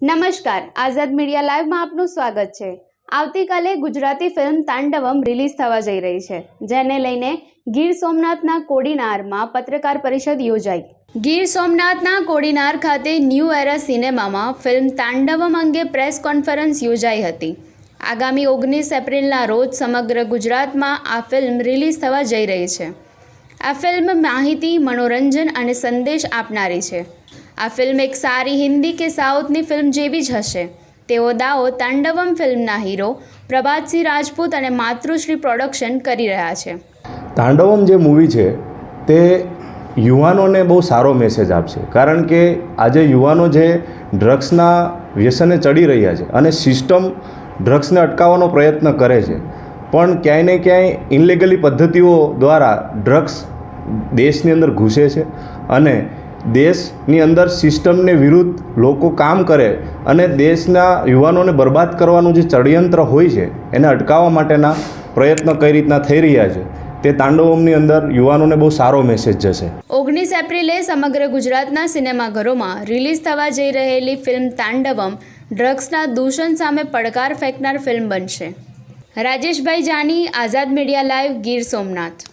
નમસ્કાર, આઝાદ મીડિયા લાઈવમાં આપનું સ્વાગત છે। આવતીકાલે ગુજરાતી ફિલ્મ તાંડવમ રિલીઝ થવા જઈ રહી છે, જેને લઈને ગીર સોમનાથના કોડીનારમાં પત્રકાર પરિષદ યોજાઈ। ગીર સોમનાથના કોડીનાર ખાતે ન્યૂ એરા સિનેમામાં ફિલ્મ તાંડવમ અંગે પ્રેસ કોન્ફરન્સ યોજાઈ હતી। આગામી 19 એપ્રિલના રોજ સમગ્ર ગુજરાતમાં આ ફિલ્મ રિલીઝ થવા જઈ રહી છે। આ ફિલ્મ માહિતી, મનોરંજન અને સંદેશ આપનારી છે। આ ફિલ્મ એક સારી હિન્દી કે સાઉથની ફિલ્મ જેવી જ હશે તેવો દાવો તાંડવમ ફિલ્મના હીરો પ્રભાતસિંહ રાજપૂત અને માતૃશ્રી પ્રોડક્શન કરી રહ્યા છે। તાંડવમ જે મૂવી છે તે યુવાનોને બહુ સારો મેસેજ આપશે, કારણ કે આજે યુવાનો જે ડ્રગ્સના વ્યસને ચડી રહ્યા છે અને સિસ્ટમ ડ્રગ્સને અટકાવવાનો પ્રયત્ન કરે છે, પણ ક્યાંય ને ક્યાંય ઇનલીગલી પદ્ધતિઓ દ્વારા ડ્રગ્સ દેશની અંદર ઘૂસે છે અને દેશની અંદર સિસ્ટમને વિરુદ્ધ લોકો કામ કરે અને દેશના યુવાનોને બરબાદ કરવાનું જે ષડયંત્ર હોય છે એને અટકાવવા માટેના પ્રયત્નો કઈ રીતના થઈ રહ્યા છે તે તાંડવમની અંદર યુવાનોને બહુ સારો મેસેજ જશે। 19 એપ્રિલે સમગ્ર ગુજરાતના સિનેમાઘરોમાં રિલીઝ થવા જઈ રહેલી ફિલ્મ તાંડવમ ડ્રગ્સના દૂષણ સામે પડકાર ફેંકનાર ફિલ્મ બનશે। રાજેશભાઈ જાની, આઝાદ મીડિયા લાઈવ, ગીર સોમનાથ।